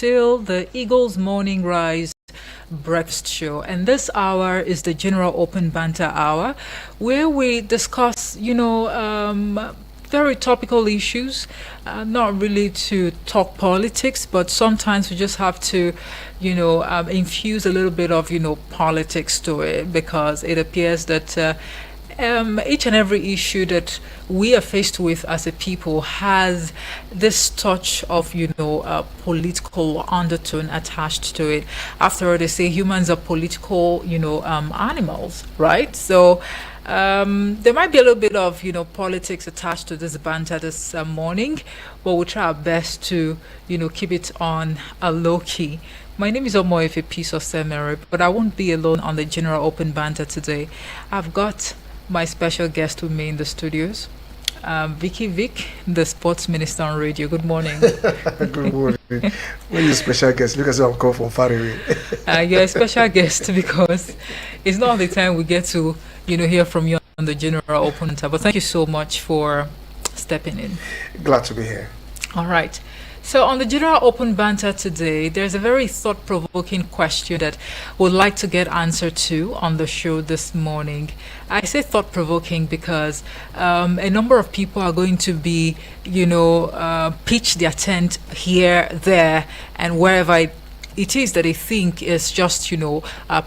still the Eagles Morning Rise breakfast show, and this hour is the General Open Banter Hour, where we discuss, very topical issues, not really to talk politics, but sometimes we just have to, infuse a little bit of, politics to it, because it appears that each and every issue that we are faced with as a people has this touch of, political undertone attached to it. After all, they say humans are political, animals, right? So there might be a little bit of, politics attached to this banter this morning, but we'll try our best to, keep it on a low key. My name is Omoefe Peace of Semery, but I won't be alone on the General Open Banter today. I've got my special guest with me in the studios, Vicky Vic, the sports minister on radio. Good morning. Good morning. When you're a special guest, look as I'm called from far away. You're a special guest because it's not all the time we get to, hear from you on the General Open Banter. But thank you so much for stepping in. Glad to be here. All right. So on the General Open Banter today, there's a very thought-provoking question that we'd like to get answered to on the show this morning. I say thought-provoking because a number of people are going to be, pitch their tent here, there, and wherever it is that they think is just,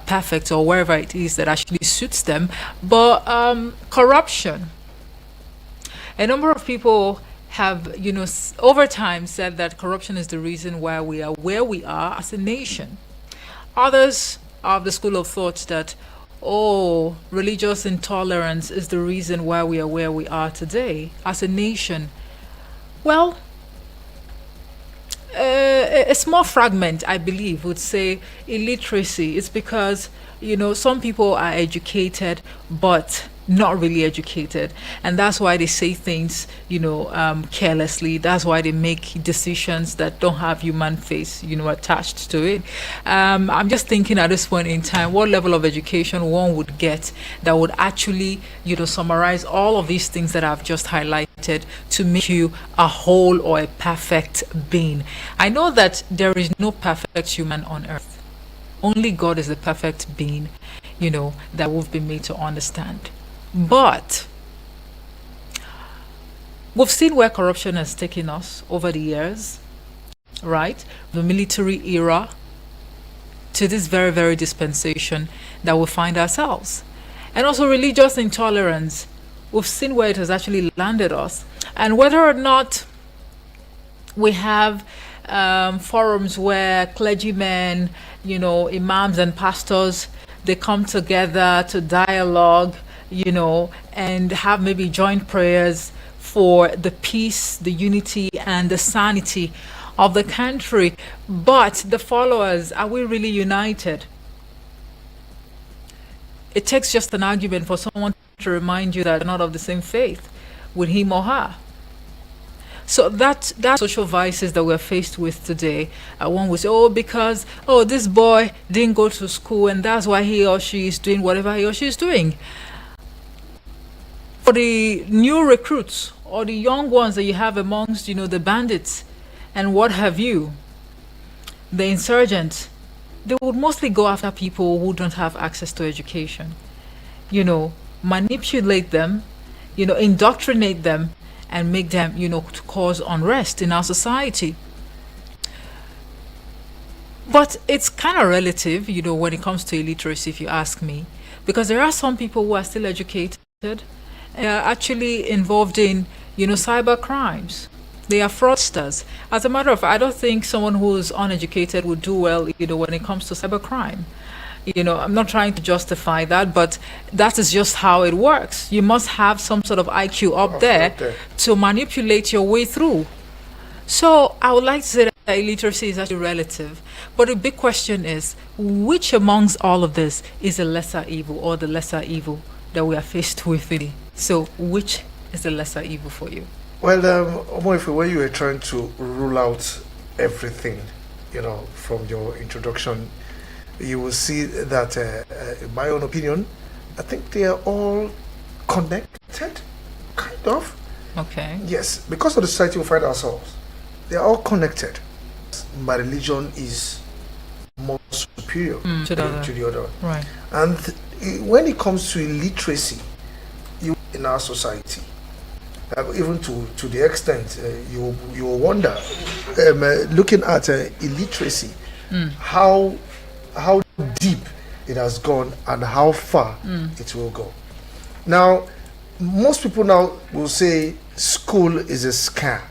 perfect, or wherever it is that actually suits them. But corruption. A number of people have, over time said that corruption is the reason why we are where we are as a nation. Others are of the school of thought that, religious intolerance is the reason why we are where we are today as a nation. Well, a small fragment, I believe, would say illiteracy. It's because, some people are educated, but not really educated, and that's why they say things carelessly. That's why they make decisions that don't have human face attached to it. I'm just thinking at this point in time what level of education one would get that would actually summarize all of these things that I've just highlighted to make you a whole or a perfect being. I know that there is no perfect human on earth. Only God is the perfect being that we've been made to understand. But we've seen where corruption has taken us over the years, right? The military era to this very, very dispensation that we find ourselves. And also religious intolerance. We've seen where it has actually landed us. And whether or not we have forums where clergymen, imams and pastors, they come together to dialogue, and have maybe joint prayers for the peace, the unity, and the sanity of the country. But the followers, are we really united? It takes just an argument for someone to remind you that you're not of the same faith with him or her. So that social vices that we're faced with today, one would say, because this boy didn't go to school and that's why he or she is doing whatever he or she is doing. For the new recruits or the young ones that you have amongst, the bandits and what have you, the insurgents, they would mostly go after people who don't have access to education. Manipulate them, indoctrinate them, and make them, to cause unrest in our society. But it's kind of relative, when it comes to illiteracy, if you ask me, because there are some people who are still educated, actually involved in, cyber crimes. They are fraudsters. As a matter of fact, I don't think someone who's uneducated would do well, when it comes to cyber crime. I'm not trying to justify that, but that is just how it works. You must have some sort of IQ up there to manipulate your way through. So I would like to say that illiteracy is actually relative. But the big question is, which amongst all of this is a lesser evil or the lesser evil that we are faced with? So which is the lesser evil for you? Well, when you were trying to rule out everything, from your introduction, you will see that, in my own opinion, I think they are all connected, kind of. Okay. Yes, because of the society we find ourselves, they are all connected. my religion is more superior To to the other. Right. And when it comes to illiteracy in our society, even to the extent you wonder, looking at illiteracy, how deep it has gone and how far it will go. Now, most people now will say school is a scam.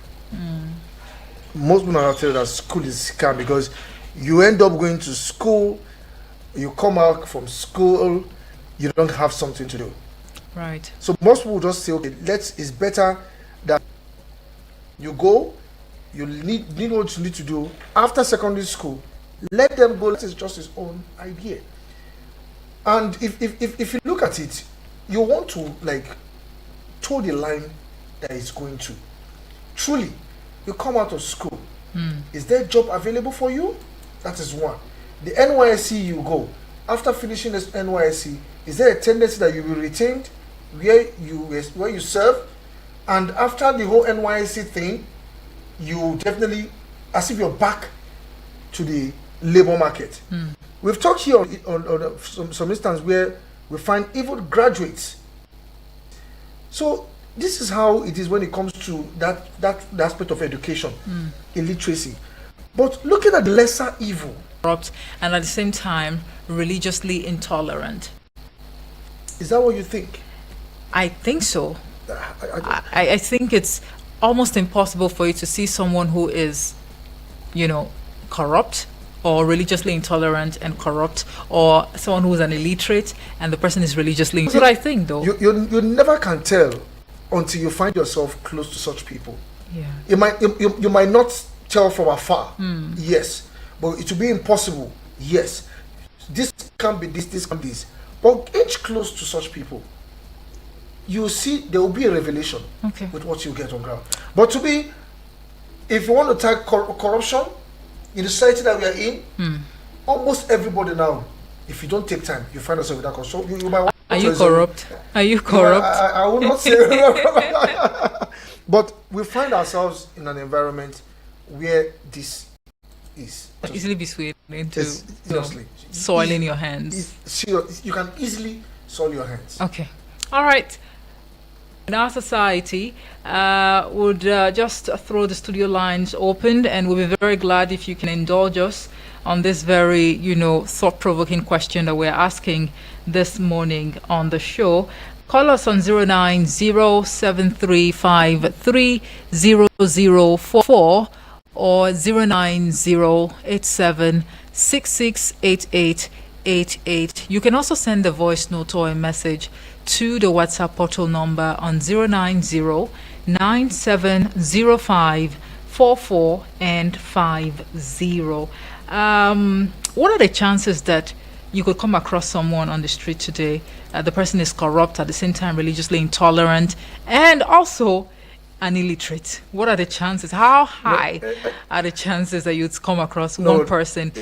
Most people now tell you that school is a scam because you end up going to school, you come out from school, you don't have something to do. Right. So most people just say, okay, it's better that you go, you need what you need to do after secondary school. Let them go. That is just his own idea. And if you look at it, you want to toe the line that it's going to. Truly, you come out of school. Is there a job available for you? That is one. The NYSC you go. After finishing this NYSC, is there a tendency that you will be retained where you serve? And after the whole NYSC thing, you definitely, as if you're back to the labor market. We've talked here on some instance where we find even graduates. So this is how it is when it comes to that aspect of education, illiteracy. But looking at the lesser evil, Corrupt and at the same time religiously intolerant. is that what you think? I think so. I think it's almost impossible for you to see someone who is, corrupt or religiously intolerant and corrupt, or someone who's an illiterate and the person is religiously. That's what I think, though. You never can tell until you find yourself close to such people. Yeah. You might not tell from afar, yes, but it will be impossible, yes. This can't be this can't be this. But inch close to such people, you see there will be a revelation with what you get on ground. But if you want to tag corruption in the society that we are in, almost everybody now, if you don't take time, you find yourself with that corruption. So you might want Are you corrupt? Are you corrupt? I will not say. But we find ourselves in an environment where this is Easily be swayed into seriously soiling your hands. You can easily soil your hands. Okay. All right. In our society, would just throw the studio lines open, and we'll be very glad if you can indulge us on this very, thought-provoking question that we're asking this morning on the show. Call us on 09073530044 or 09087668888. You can also send a voice note or a message to the WhatsApp portal number on 090970544 and 50. What are the chances that you could come across someone on the street today? The person is corrupt, at the same time religiously intolerant, and also an illiterate. What are the chances? How high are the chances that you'd come across one person,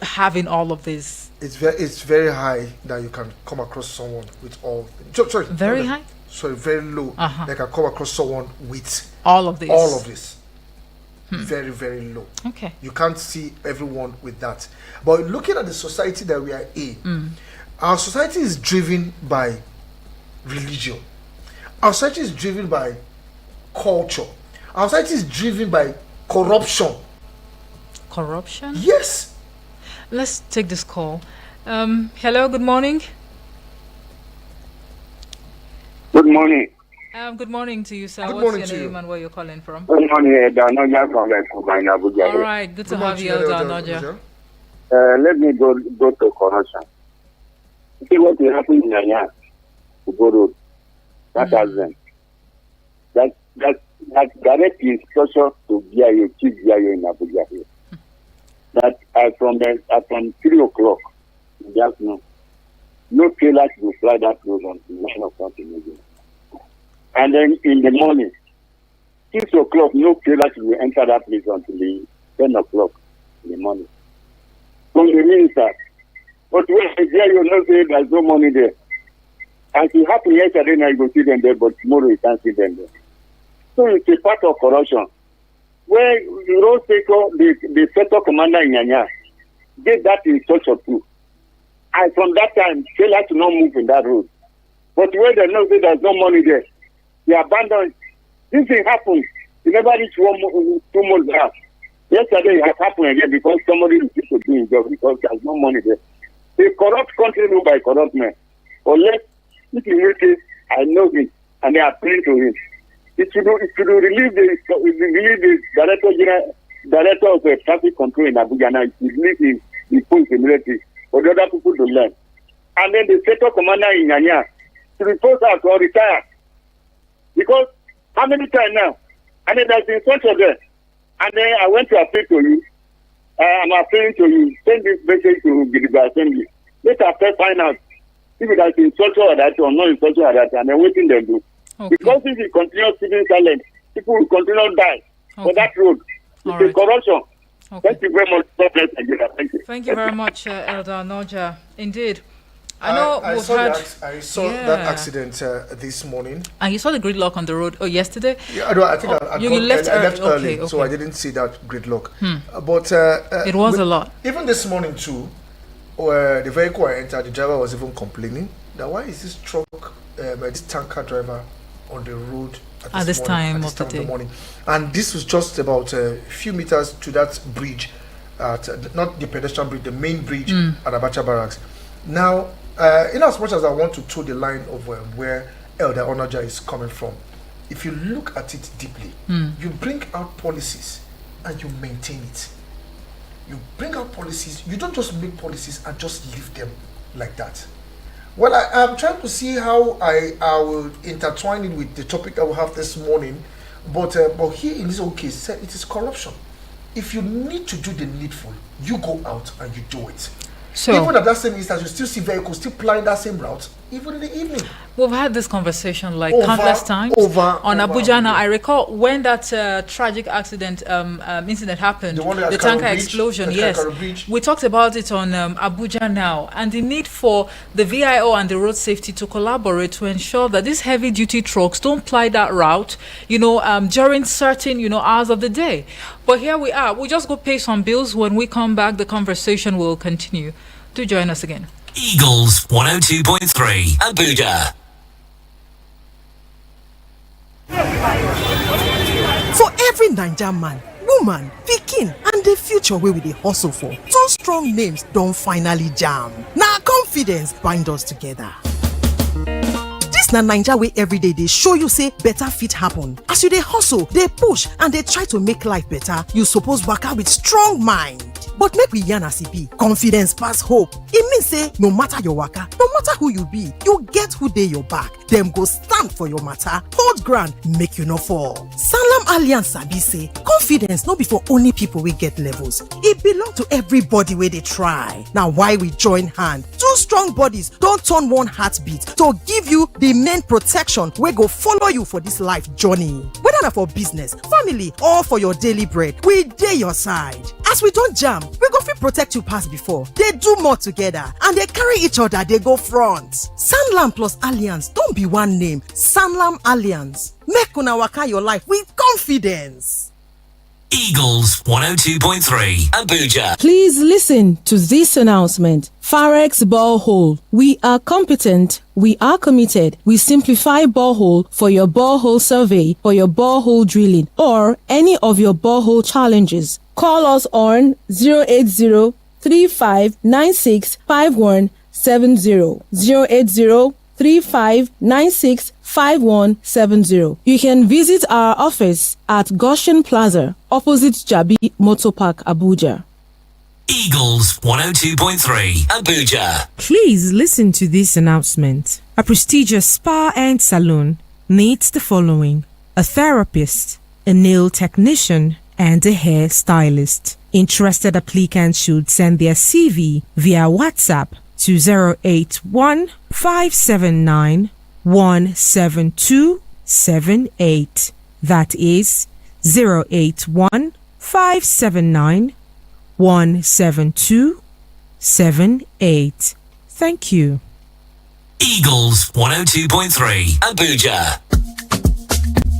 having all of this? It's very high that you can come across someone with all. Sorry. Very high? Sorry, very low. That can come across someone with all of this. All of this. Very, very low. Okay. You can't see everyone with that. But looking at the society that we are in, our society is driven by religion. Our society is driven by culture. Our society is driven by corruption. Corruption? Yes. Let's take this call. Hello, good morning. Good morning. Good morning to you, sir. Good What's morning your to name you. and where you're calling from? Good morning, Danoja from Abuja. All right, good to have you, Danoja. Let me go to corruption. See what will happen in Nanya, Ugoro. That has been. That direct instruction to BIO, Chief BIO in Abuja here. That from 3 o'clock in the afternoon, no trailer will fly that road until 9 o'clock in the evening. And then in the morning, 6 o'clock, no trailer will enter that place until 10 o'clock in the morning. From the minister, but when I hear you not say there's no money there. And it happened yesterday, I go see them there, but tomorrow you can't see them there. So it's a part of corruption. where road sector, the sector commander in Nyanya, did that instruction too. And from that time, they like to not move in that road. But where they know that there's no money there, they abandoned. This thing happened. It never reached 2 months back. Yesterday it has happened again because somebody refused to do his job because there's no money there. A corrupt country ruled by corrupt men. Unless if you notice, I know him and they are praying to him. It should relieve the director of the traffic control in Abuja now. It should relieve him the post immediately for the other people to learn. And then the sector commander in Nyanya to report out or retire. Because how many times now? And then there's been such a there. And then I went to appeal to you. I'm appealing to you. Send this message to the assembly. Let us first find out if it has been social or that or not in social or that, and then waiting them do. Okay. Because if you continue sitting silent, people will continue to die for that road. It's a corruption. Okay. Thank you very much. Thank you. Thank you very much, Elder Noja. Indeed. I saw that accident this morning. And you saw the gridlock on the road yesterday? Yeah, I think I left early, okay. So I didn't see that gridlock. But it was a lot. Even this morning too, where the vehicle I entered, the driver was even complaining that why is this truck, this tanker driver on the road at this time of the morning? And this was just about a few meters to that bridge, not the pedestrian bridge, the main bridge at Abacha Barracks. Now, in as much as I want to toe the line of where Elder Onaja is coming from, if you look at it deeply, you bring out policies and you maintain it. You bring out policies, you don't just make policies and just leave them like that. Well, I'm trying to see how I will intertwine it with the topic that we have this morning, but here in this own case, it is corruption. If you need to do the needful, you go out and you do it. So, even at that same instance, you still see vehicles still plying that same route, even in the evening. We've had this conversation countless times on Abuja. Now, I recall when that tragic accident incident happened, the tanker explosion. Yes, we talked about it on Abuja Now, and the need for the VIO and the road safety to collaborate to ensure that these heavy-duty trucks don't ply that route, during certain, hours of the day. But here we are. We'll just go pay some bills. When we come back, the conversation will continue. Do join us again. Eagles 102.3 Abuja. For every Naija man, woman, pikin, and the future wey we dey hustle for, two strong names don finally jam. Na confidence bind us together. Dis na Naija wey everyday dey show you say better fit happen. As you dey hustle, dey push, and dey try to make life better, you suppose waka with strong mind. But make we yarn as e be, confidence pass hope. E mean say no matter your waka, no matter who you be, you get who dey your back. Dem go stand for your matter, hold ground, make you no fall. Sanlam Alliance sabi say confidence no be for only people wey get levels. E belong to everybody wey dey try. Na why we join hand. Two strong bodies don turn one heartbeat to give you the main protection wey go follow you for this life journey. Whether na for business, family, or for your daily bread, we dey your side. As we don jam, we go fit protect you pass before. They do more together and they carry each other, they go front. Sanlam plus Alliance don't be one name. Sanlam Alliance. Make una waka your life with confidence. Eagles 102.3 Abuja. Please listen to this announcement. Farex Borehole. We are competent. We are committed. We simplify borehole for your borehole survey, for your borehole drilling, or any of your borehole challenges. Call us on 080-3596-5170. 080-3596-5170. You can visit our office at Goshen Plaza, opposite Jabi Motor Park, Abuja. Eagles 102.3 Abuja. Please listen to this announcement. A prestigious spa and salon needs the following: a therapist, a nail technician, and a hair stylist. Interested applicants should send their CV via WhatsApp to 081-579-17278. That is 081-579-17278. Thank you. Eagles 102.3 Abuja.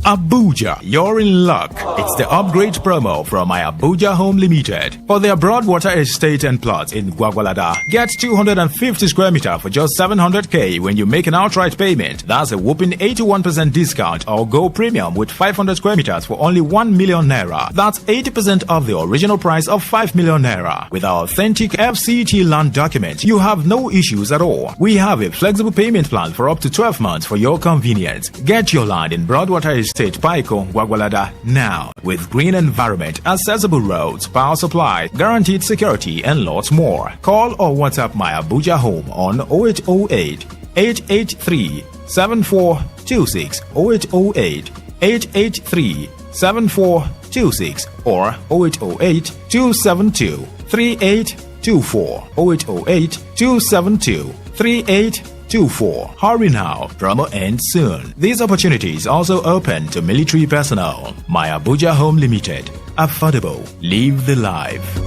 Abuja, you're in luck. It's the upgrade promo from my Abuja Home Limited. For their Broadwater estate and plots in Gwagwalada, get 250 square meter for just 700k when you make an outright payment. That's a whopping 81% discount, or go premium with 500 square meters for only 1 million naira. That's 80% of the original price of 5 million naira. With our authentic FCT land document, you have no issues at all. We have a flexible payment plan for up to 12 months for your convenience. Get your land in Broadwater Estate, Paiko, Gwagwalada now, with green environment, accessible roads, power supply, guaranteed security, and lots more. Call or WhatsApp my Abuja Home on 0808 883 7426, 0808 883 7426, or 0808 272 3824, 0808 272 3824. Hurry now, promo ends soon. These opportunities also open to military personnel. My Abuja Home Limited. Affordable. Live the life.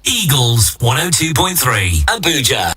Eagles 102.3 Abuja.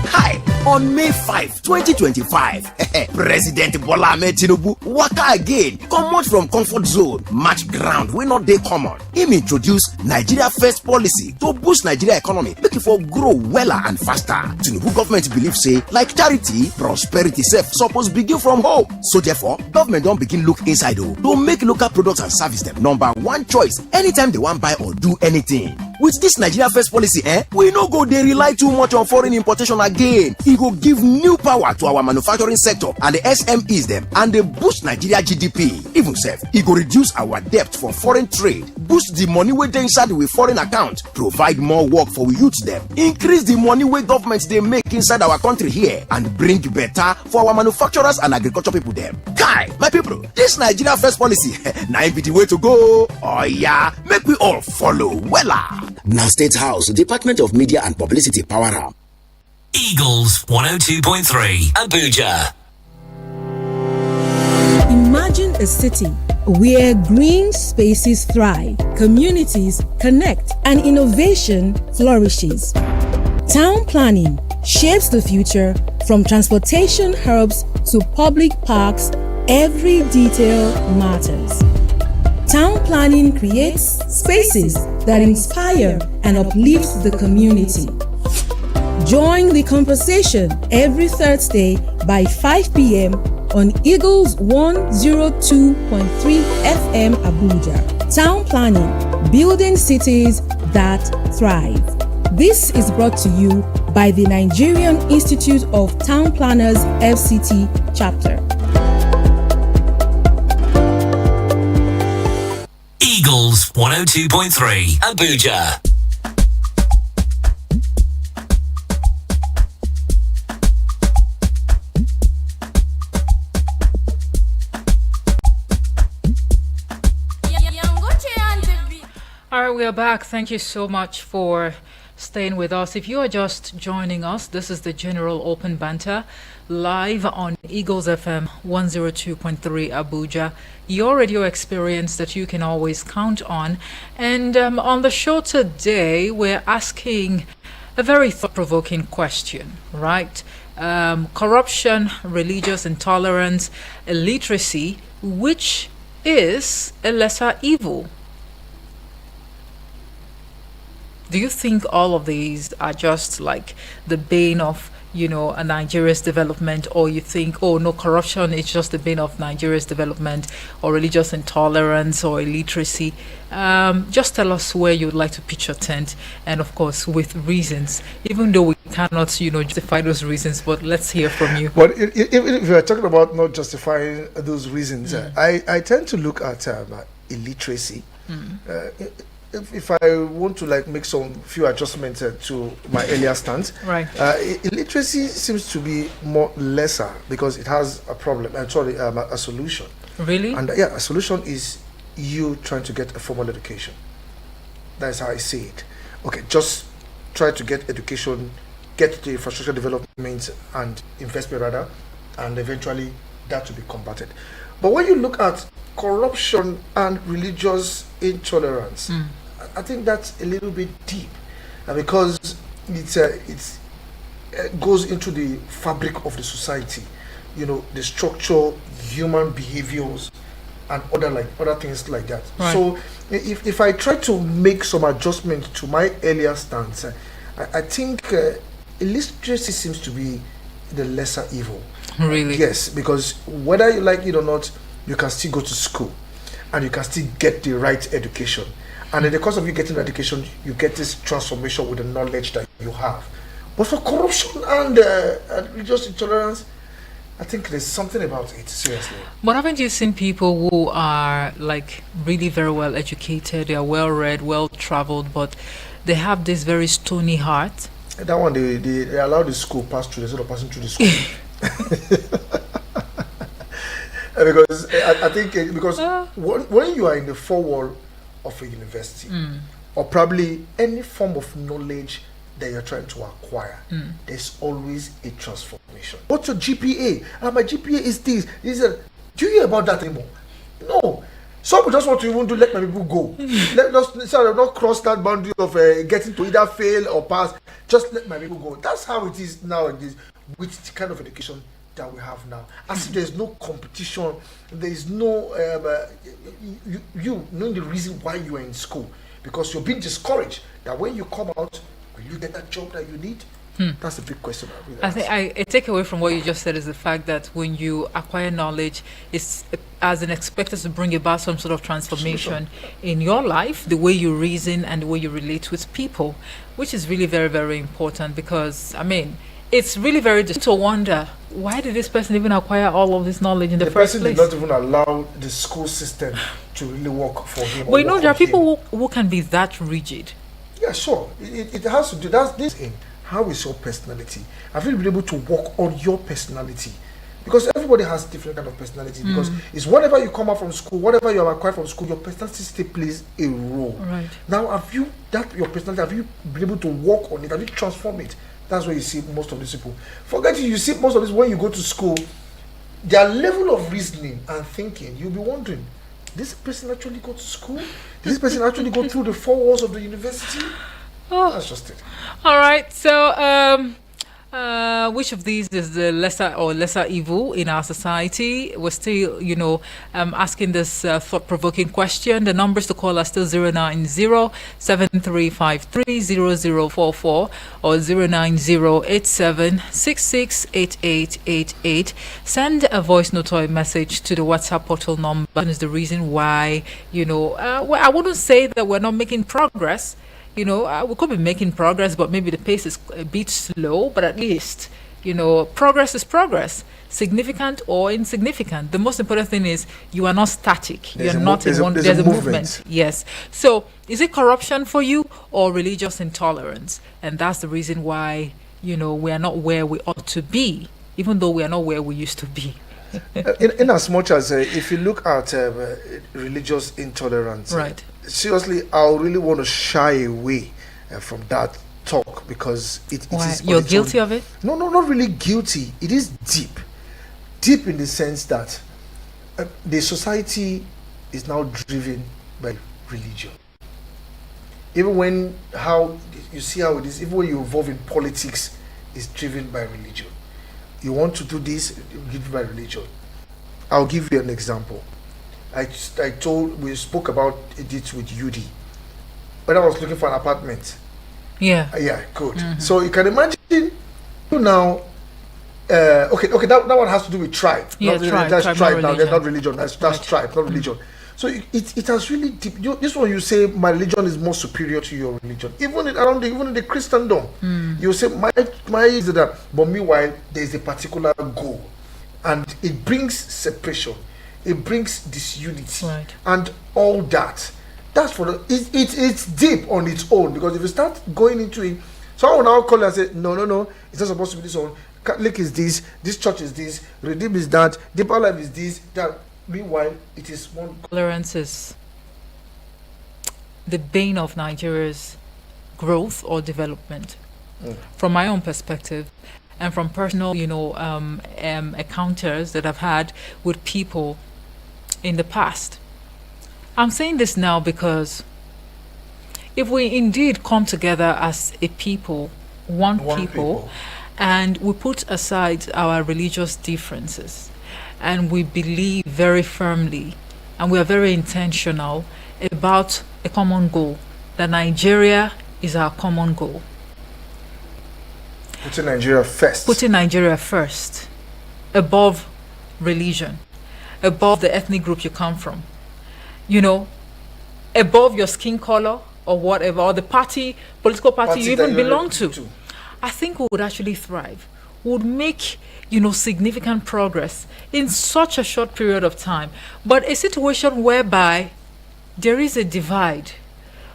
Hi, on May 5, 2025, President Bola Ahmed Tinubu waka again, comot from comfort zone, match ground wey not dey common. Him introduce Nigeria First policy to boost Nigeria economy, make it for grow weller and faster. Tinubu government believe say, like charity, prosperity sef suppose begin from home. So therefore, government don begin look inside to make local products and service them number one choice anytime they want buy or do anything. With this Nigeria First policy, we no go dey rely too much on foreign importation again. E go give new power to our manufacturing sector and the SMEs them, and they boost Nigeria GDP. Even sef, e go reduce our debt for foreign trade, boost the money wey dey inside with foreign account, provide more work for we youths them, increase the money wey government dey make inside our country here, and bring better for our manufacturers and agriculture people them. Kai, my people, this Nigeria First policy, na im be the way to go. Oh yeah, make we all follow wella. Now State House, Department of Media and Publicity, power up. Eagles 102.3 Abuja. Imagine a city where green spaces thrive, communities connect, and innovation flourishes. Town planning shapes the future. From transportation hubs to public parks, every detail matters. Town planning creates spaces that inspire and uplift the community. Join the conversation every Thursday by 5 p.m. on Eagles 102.3 FM Abuja. Town planning, building cities that thrive. This is brought to you by the Nigerian Institute of Town Planners FCT chapter. Eagles 102.3 Abuja. All right, we are back. Thank you so much for staying with us. If you are just joining us, this is the General Open Banter live on Eagles FM 102.3 Abuja, your radio experience that you can always count on. And on the show today, we're asking a very thought-provoking question, right? Corruption, religious intolerance, illiteracy, which is a lesser evil? Do you think all of these are just like the bane of, a Nigeria's development, or you think, oh no, corruption is just the bane of Nigeria's development, or religious intolerance or illiteracy? Just tell us where you'd like to pitch your tent, and of course with reasons, even though we cannot, justify those reasons, but let's hear from you. But if you're talking about not justifying those reasons, I tend to look at illiteracy. If I want to make some few adjustments to my earlier stance, right? Illiteracy seems to be more lesser because it has a problem. A solution. Really? And a solution is you trying to get a formal education. That's how I see it. Okay, just try to get education, get the infrastructure development and investment rather, and eventually that will be combated. But when you look at corruption and religious intolerance, I think that's a little bit deep, because it goes into the fabric of the society. the structure, human behaviors, and other things like that. Right. So if I try to make some adjustment to my earlier stance, I think illiteracy seems to be the lesser evil. Really? Yes, because whether you like it or not, you can still go to school and you can still get the right education. And in the course of you getting education, you get this transformation with the knowledge that you have. But for corruption and religious intolerance, I think there's something about it, seriously. But haven't you seen people who are like really very well educated, they are well read, well traveled, but they have this very stony heart? That one, they allow the school pass through instead of passing through the school. Because I think because when you are in the four wall of a university, or probably any form of knowledge that you're trying to acquire, there's always a transformation. What's your GPA? My GPA is this. Do you hear about that anymore? No. Some just want to even let my people go. Let us not cross that boundary of getting to either fail or pass. Just let my people go. That's how it is nowadays with the kind of education that we have now. As if there's no competition, there is no you knowing the reason why you are in school, because you're being discouraged that when you come out, will you get that job that you need? That's a big question. I think I take away from what you just said is the fact that when you acquire knowledge, it's as an expected to bring about some sort of transformation in your life, the way you reason and the way you relate with people, which is really very, very important, because, I mean, it's really very to wonder, why did this person even acquire all of this knowledge in the first place? The person did not even allow the school system to really work for him. But you know, there are people who can be that rigid. Yeah, sure. It has to do this in how is your personality. Have you been able to work on your personality? Because everybody has different kind of personality. Because it's whatever you come out from school, whatever you have acquired from school, your personality still plays a role. Right. Now, your personality, have you been able to work on it? Have you transformed it? That's where you see most of these people. Forget you see most of this when you go to school, their level of reasoning and thinking, you'll be wondering, this person actually go to school? Did this person actually go through the four walls of the university? Oh. That's just it. All right. So, which of these is the lesser evil in our society? We're still, asking this thought-provoking question. The numbers to call are still 090-7353-0044 or 090-8766-8888. Send a voice note or a message to the WhatsApp portal number. That is the reason why, well, I wouldn't say that we're not making progress. We could be making progress, but maybe the pace is a bit slow. But at least, progress is progress, significant or insignificant. The most important thing is you are not static. There's a movement. Yes. So, is it corruption for you or religious intolerance? And that's the reason why, we are not where we ought to be, even though we are not where we used to be. in as much as if you look at religious intolerance, right? Seriously, I really want to shy away from that talk because it is. You're guilty of it? No, not really guilty. It is deep in the sense that the society is now driven by religion. Even when you see how it is, even when you involve in politics, it's driven by religion. You want to do this, driven by religion. I'll give you an example. We spoke about it with UD. When I was looking for an apartment. Yeah. Yeah, good. Mm-hmm. So you can imagine now. Okay, that one has to do with tribe. Yeah, that's tribe now. Religion. Not religion. That's tribe, not religion. So it has really deep. This one you say my religion is more superior to your religion. Even in the Christendom, you say my is that. But meanwhile, there is a particular goal, and it brings separation. It brings disunity, right, and all that. That's it's deep on its own, because if you start going into it, someone will now call and say, no, it's not supposed to be this one. Catholic is this church is this, Redeem is that, Deeper Life is this, that. Meanwhile, it is one. Tolerance is the bane of Nigeria's growth or development. From my own perspective, and from personal, encounters that I've had with people in the past. I'm saying this now because if we indeed come together as a people, one people, and we put aside our religious differences, and we believe very firmly, and we are very intentional about a common goal, that Nigeria is our common goal. Putting Nigeria first. Putting Nigeria first, above religion, above the ethnic group you come from, above your skin color or whatever, or the political party you even belong to. I think we would actually thrive. We would make, significant progress in such a short period of time. But a situation whereby there is a divide,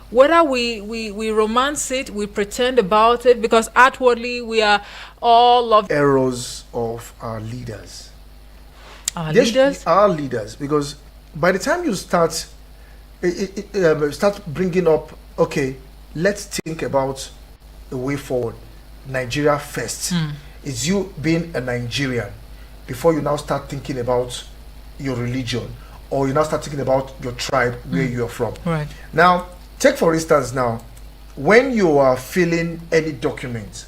whether we romance it, we pretend about it, because outwardly we are all of errors of our leaders. Our leaders, because by the time you start bringing up, okay, let's think about the way forward, Nigeria first. It's you being a Nigerian before you now start thinking about your religion, or you now start thinking about your tribe, where you are from. Right. Now, take for instance now, when you are filling any document,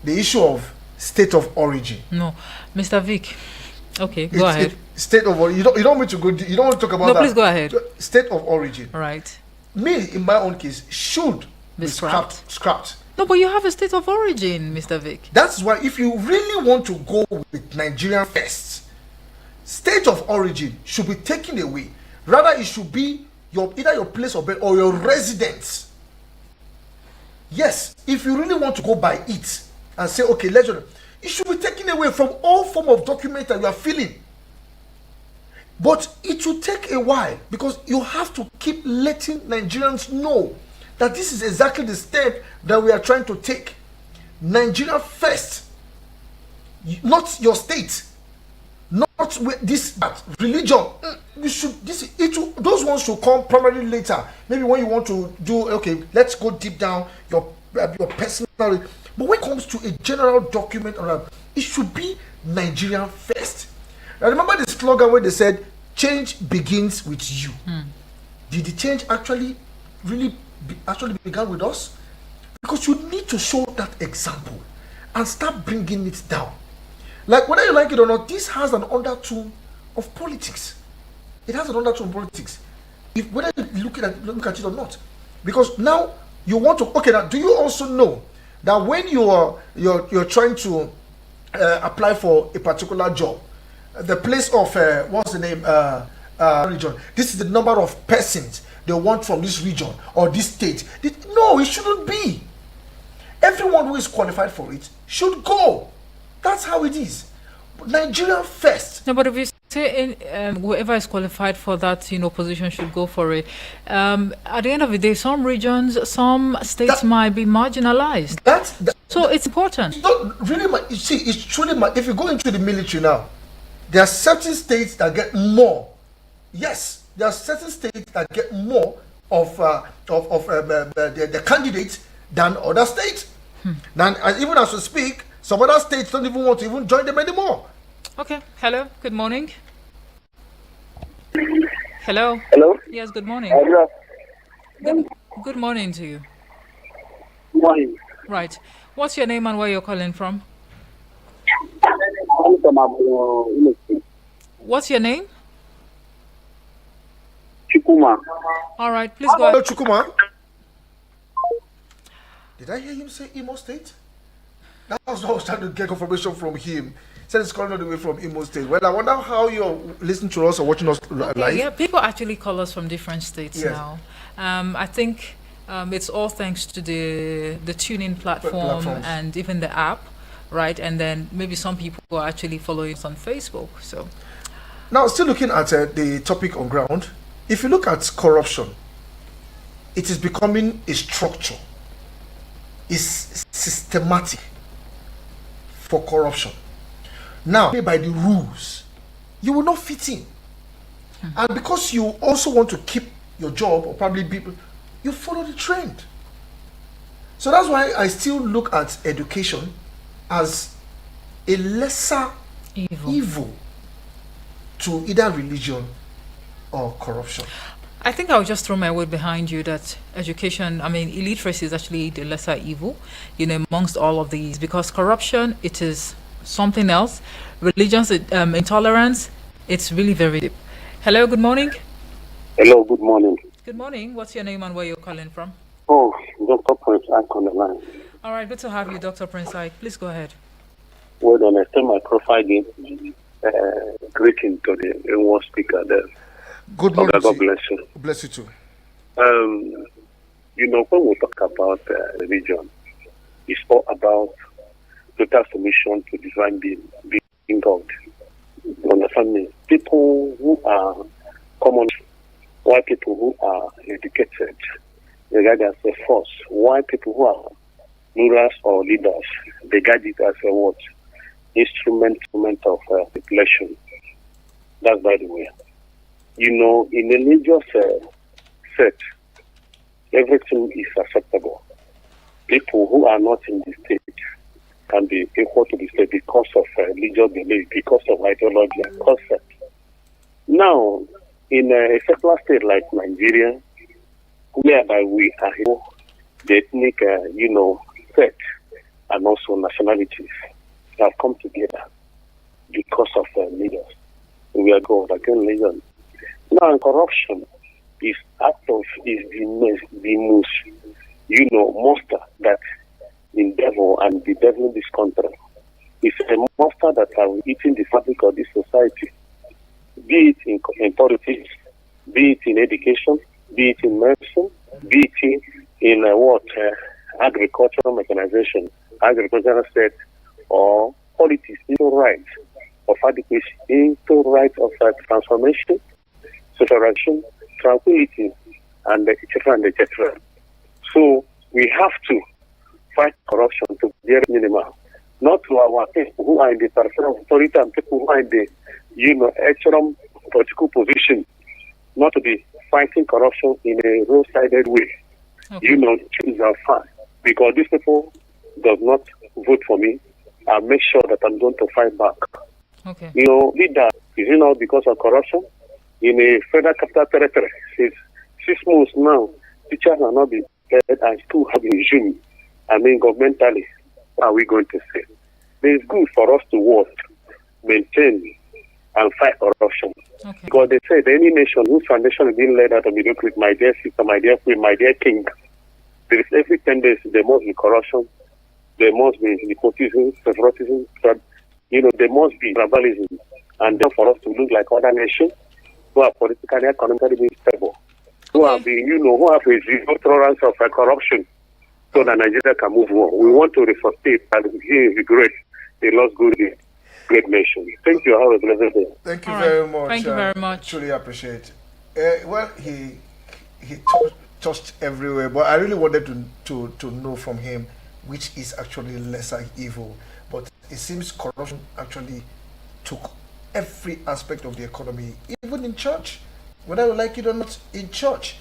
the issue of state of origin. No, Mr. Vic. Okay, go ahead. State of origin. You don't want to go. You don't want to talk about that. No, please go ahead. State of origin. Right. Me, in my own case, should be scrapped. No, but you have a state of origin, Mr. Vic. That's why if you really want to go with Nigeria first, state of origin should be taken away. Rather, it should be either your place of birth or your residence. Yes, if you really want to go by it and say, okay, it should be taken away from all form of document that you are filling. But it will take a while, because you have to keep letting Nigerians know that this is exactly the step that we are trying to take. Nigeria first, not your state, not this religion. Those ones should come primarily later. Maybe when you want to do, okay, let's go deep down your personal. But when it comes to a general document, it should be Nigeria first. Now remember the slogan where they said, "Change begins with you." Did the change actually began with us? Because you need to show that example and start bringing it down. Like, whether you like it or not, this has an undertone of politics. It has an undertone of politics. Whether you look at it or not, because now you want to. Okay, now do you also know that when you're trying to apply for a particular job, the place of what's the name region, this is the number of persons they want from this region or this state. No, it shouldn't be. Everyone who is qualified for it should go. That's how it is. Nigeria first. No, but if you say whoever is qualified for that, position should go for it. At the end of the day, some regions, some states might be marginalized. So it's important. It's not really. You see, it's truly. If you go into the military now, there are certain states that get more. Yes, there are certain states that get more of the candidates than other states. Now, even as we speak, some other states don't even want to even join them anymore. Okay. Hello. Good morning. Hello. Hello. Yes. Good morning. Hello. Good morning to you. Good morning. Right. What's your name and where you're calling from? I'm from Illiteracy. What's your name? Chukuma. All right. Please go Hello, ahead. Chukuma. Did I hear him say Imo State? That was what I was trying to get confirmation from him. He said it's calling all the way from Imo State. Well, I wonder how you're listening to us or watching us live. Yeah, people actually call us from different states now. I think it's all thanks to the tuning platform and even the app, right? And then maybe some people are actually following us on Facebook. So now, still looking at the topic on ground, if you look at corruption, it is becoming a structure. It's systematic for corruption. Now, by the rules, you will not fit in. And because you also want to keep your job, or probably people, you follow the trend. So that's why I still look at education as a lesser evil to either religion or corruption. I think I'll just throw my weight behind you that education, I mean, illiteracy is actually the lesser evil, amongst all of these, because corruption, it is something else. Religions, intolerance, it's really very deep. Hello, good morning. Hello, good morning. Good morning. What's your name and where you're calling from? Oh, Dr. Prince, I'm on the line. All right, good to have you, Dr. Prince. Please go ahead. Well, then I send my profile in greeting to the one speaker there. Good morning. God bless you. Bless you too. When we talk about religion, it's all about total submission to divine being God. You understand me? People who are common, white people who are educated, regard as a force. White people who are rulers or leaders, they regard it as a what? Instrument of manipulation. That's by the way. In a religious set, everything is acceptable. People who are not in the state can be equal to the state because of religious belief, because of ideology and concept. Now, in a secular state like Nigeria, whereby we are the ethnic, set and also nationalities have come together because of leaders. We are God against religion. Now, corruption is the most monster that in devil and the devil in this country. It's a monster that are eating the fabric of this society, be it in politics, be it in education, be it in medicine, be it in agricultural mechanization, agricultural set, or politics, into right of adequacy, into right of transformation, social action, tranquility, and etc. and etc. So we have to fight corruption to the minimum, not to our people who are in the peripheral authority and people who are in the extreme political position, not to be fighting corruption in a road-sided way. Okay. Choose our fight. Because these people does not vote for me, I make sure that I'm going to fight back. Okay. Leader, is it not because of corruption? In a federal capital territory, since 6 months now, teachers are not being paid and school have been resumed. Governmentally, what are we going to say? It's good for us to work, maintain, and fight corruption. Okay. Because they said any nation whose foundation is being led out of mediocrity, my dear sister, my dear queen, my dear king, there is every 10 days there must be corruption, there must be nepotism, favoritism, there must be tribalism, and then for us to look like other nations who are politically and economically being stable, who have a zero tolerance of corruption, so that Nigeria can move on. We want to resuscitate and reinvigorate a lost great nation. Thank you. Have a blessed day. Thank you very much. Thank you very much. Truly appreciate it. He touched everywhere, but I really wanted to know from him which is actually lesser evil. But it seems corruption actually took every aspect of the economy, even in church, whether you like it or not. In church,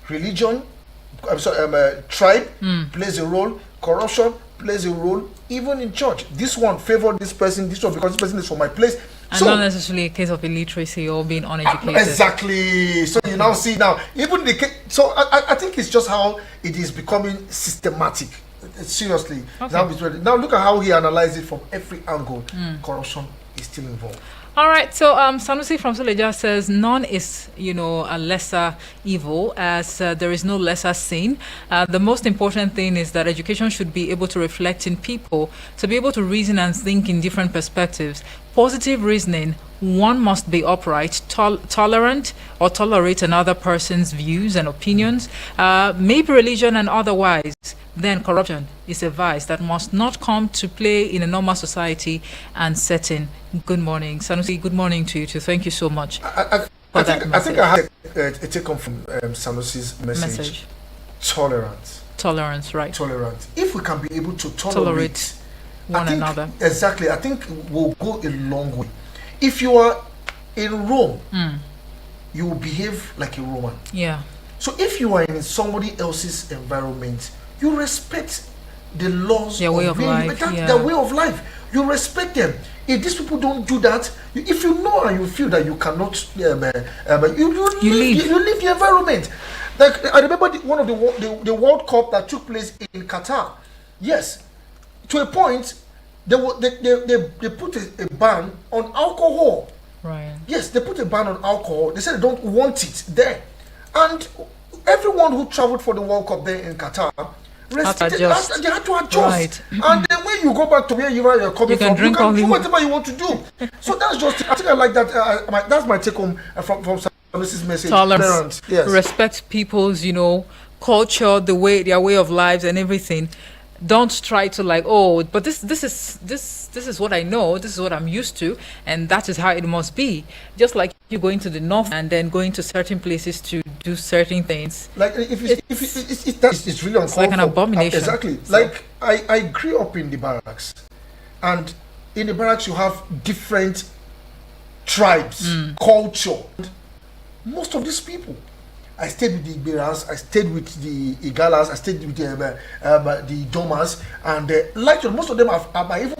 religion, tribe plays a role, corruption plays a role, even in church. This one favored this person, this one because this person is from my place. And not necessarily a case of illiteracy or being uneducated. Exactly. So you now see even the case. So I think it's just how it is becoming systematic. Seriously. Okay. Now look at how he analyzed it from every angle. Corruption is still involved. All right, so Sanusi from Suleja says none is, a lesser evil, as there is no lesser sin. The most important thing is that education should be able to reflect in people, to be able to reason and think in different perspectives. Positive reasoning, one must be upright, tolerant, or tolerate another person's views and opinions, maybe religion and otherwise. Then corruption is a vice that must not come to play in a normal society and setting. Good morning, Sanusi. Good morning to you too. Thank you so much. I think I have a take on from Sanusi's message. Tolerance, right? Tolerance. If we can be able to tolerate one another, exactly. I think we'll go a long way. If you are in Rome, you will behave like a Roman. Yeah. So if you are in somebody else's environment, you respect the laws their way of life. Their way of life. You respect them. If these people don't do that, if you know and you feel that you cannot, you leave. You leave the environment. Like I remember one of the World Cup that took place in Qatar. Yes, to a point, they put a ban on alcohol. Right. Yes, they put a ban on alcohol. They said they don't want it there, and everyone who traveled for the World Cup there in Qatar. They had to adjust. Right. And then when you go back to where you're coming from, you can do whatever you want to do. So that's just, I think I like that. That's my take home from Mrs. message. Tolerance. Yes. Respect people's, culture, their way of lives and everything. Don't try to but this is what I know, this is what I'm used to, and that is how it must be. Just like you going to the north and then going to certain places to do certain things. Like it's really uncalled it's like an abomination. Exactly. So. Like I grew up in the barracks, and in the barracks you have different tribes, culture. Most of these people, I stayed with the Iberas, I stayed with the Igalas, I stayed with the Domas, and most of them are even